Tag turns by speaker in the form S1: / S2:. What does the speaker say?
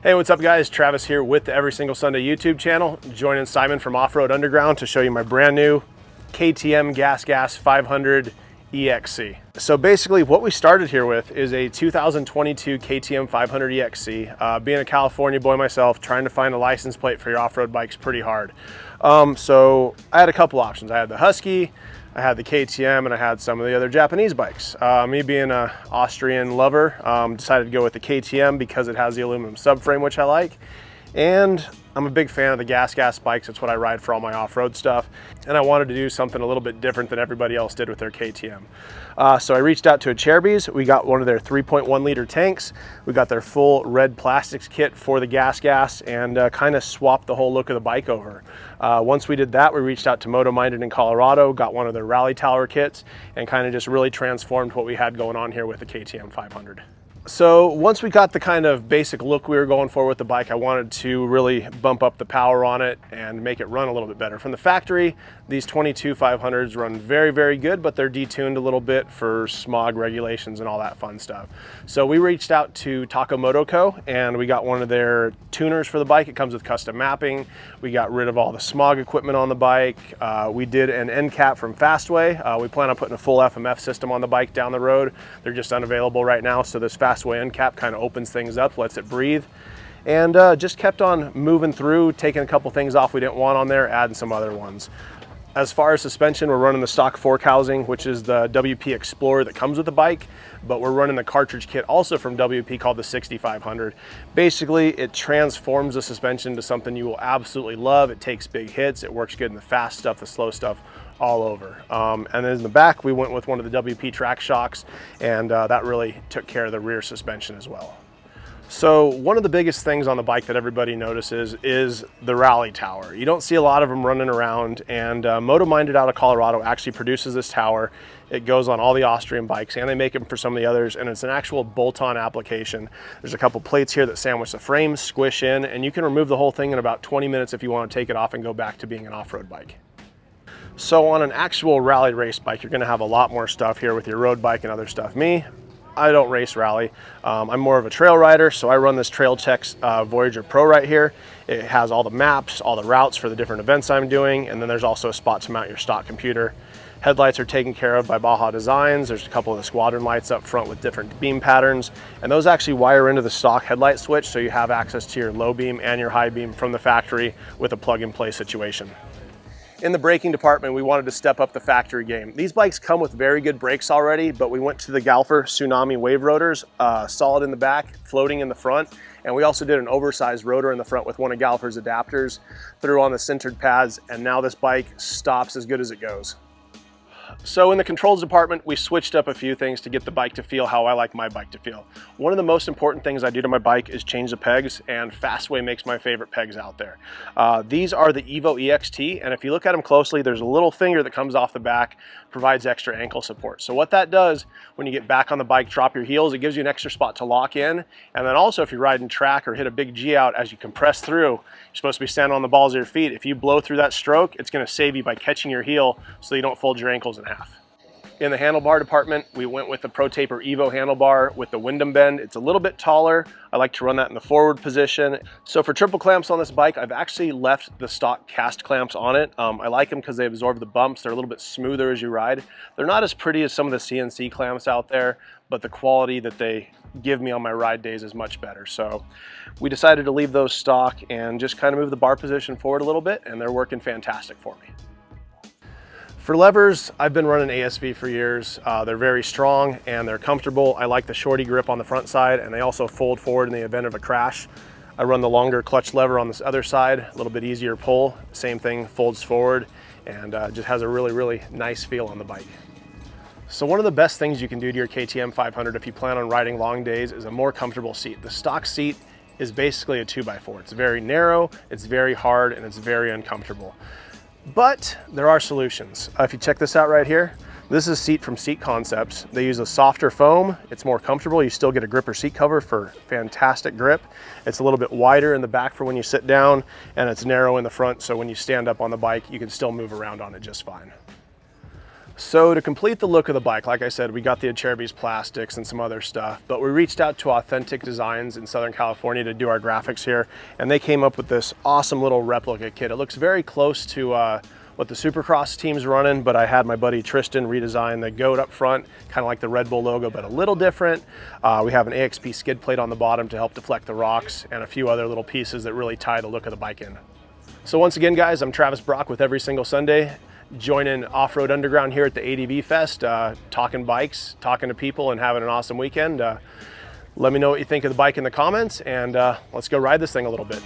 S1: Hey, what's up guys? Travis here with the Every Single Sunday YouTube channel, joining Simon from Off-Road Underground to show you my brand new KTM-GASGAS 500 EXC. So basically what we started here with is a 2022 KTM 500 EXC. Being a California boy myself, trying to find a license plate for your off-road bike's pretty hard. So I had a couple options. I had the Husky, I had the KTM, and I had some of the other Japanese bikes. Me being an Austrian lover, decided to go with the KTM because it has the aluminum subframe, which I like. And I'm a big fan of the GASGAS bikes. That's what I ride for all my off-road stuff. And I wanted to do something a little bit different than everybody else did with their KTM. So I reached out to Acerbis. We got one of their 3.1 liter tanks. We got their full red plastics kit for the GASGAS and kind of swapped the whole look of the bike over. Once we did that, we reached out to Motominded in Colorado, got one of their rally tower kits, and kind of just really transformed what we had going on here with the KTM 500. So once we got the kind of basic look we were going for with the bike, I wanted to really bump up the power on it and make it run a little bit better. From the factory, these 22 500s run very, very good, but they're detuned a little bit for smog regulations and all that fun stuff. So we reached out to Taco Moto Co and we got one of their tuners for the bike. It comes with custom mapping. We got rid of all the smog equipment on the bike. We did an end cap from Fastway. We plan on putting a full FMF system on the bike down the road. They're just unavailable right now, so this Fastway end cap kind of opens things up, lets it breathe, and just kept on moving through, taking a couple things off we didn't want on there, adding some other ones. As far as suspension, we're running the stock fork housing, which is the WP Explorer that comes with the bike, but we're running the cartridge kit also from WP called the 6500. Basically, it transforms the suspension to something you will absolutely love. It takes big hits, it works good in the fast stuff, the slow stuff, all over. And then in the back, we went with one of the WP track shocks, and that really took care of the rear suspension as well. So one of the biggest things on the bike that everybody notices is the rally tower. You don't see a lot of them running around, and Motominded out of Colorado actually produces this tower. It goes on all the Austrian bikes, and they make them for some of the others, and it's an actual bolt-on application. There's a couple plates here that sandwich the frame, squish in, and you can remove the whole thing in about 20 minutes if you want to take it off and go back to being an off-road bike. So on an actual rally race bike, you're going to have a lot more stuff here with your road bike and other stuff. I don't race rally. I'm more of a trail rider, so I run this Trailtex Voyager Pro right here. It has all the maps, all the routes for the different events I'm doing, and then there's also a spot to mount your stock computer. Headlights are taken care of by Baja Designs. There's a couple of the squadron lights up front with different beam patterns, and those actually wire into the stock headlight switch, so you have access to your low beam and your high beam from the factory with a plug-and-play situation. In the braking department, we wanted to step up the factory game. These bikes come with very good brakes already, but we went to the Galfer Tsunami wave rotors, solid in the back, floating in the front, and we also did an oversized rotor in the front with one of Galfer's adapters, threw on the sintered pads, and now this bike stops as good as it goes. So in the controls department, we switched up a few things to get the bike to feel how I like my bike to feel. One of the most important things I do to my bike is change the pegs, and Fastway makes my favorite pegs out there. These are the Evo EXT, and if you look at them closely, there's a little finger that comes off the back, provides extra ankle support. So what that does, when you get back on the bike, drop your heels, it gives you an extra spot to lock in. And then also if you're riding track or hit a big G out, as you compress through, you're supposed to be standing on the balls of your feet. If you blow through that stroke, it's gonna save you by catching your heel so you don't fold your ankles in half. In the handlebar department, we went with the Pro Taper Evo handlebar with the Wyndham bend. It's a little bit taller. I like to run that in the forward position. So for triple clamps on this bike, I've actually left the stock cast clamps on it. I like them because they absorb the bumps. They're a little bit smoother as you ride. They're not as pretty as some of the CNC clamps out there, but the quality that they give me on my ride days is much better. So we decided to leave those stock and just kind of move the bar position forward a little bit, and they're working fantastic for me. For levers, I've been running ASV for years. They're very strong and they're comfortable. I like the shorty grip on the front side, and they also fold forward in the event of a crash. I run the longer clutch lever on this other side, a little bit easier pull. Same thing, folds forward, and just has a really, really nice feel on the bike. So one of the best things you can do to your KTM 500 if you plan on riding long days is a more comfortable seat. The stock seat is basically a 2x4. It's very narrow, it's very hard, and it's very uncomfortable. But there are solutions. If you check this out right here, this is a seat from Seat Concepts. They use a softer foam. It's more comfortable. You still get a gripper seat cover for fantastic grip. It's a little bit wider in the back for when you sit down, and it's narrow in the front, so when you stand up on the bike, you can still move around on it just fine. So to complete the look of the bike, like I said, we got the Acerbis plastics and some other stuff, but we reached out to Authentic Designs in Southern California to do our graphics here, and they came up with this awesome little replica kit. It looks very close to what the Supercross team's running, but I had my buddy Tristan redesign the goat up front, kind of like the Red Bull logo, but a little different. We have an AXP skid plate on the bottom to help deflect the rocks, and a few other little pieces that really tie the look of the bike in. So once again, guys, I'm Travis Brock with Every Single Sunday, joining Off-Road Underground here at the ADV Fest, talking bikes, talking to people, and having an awesome weekend. Let me know what you think of the bike in the comments, and let's go ride this thing a little bit.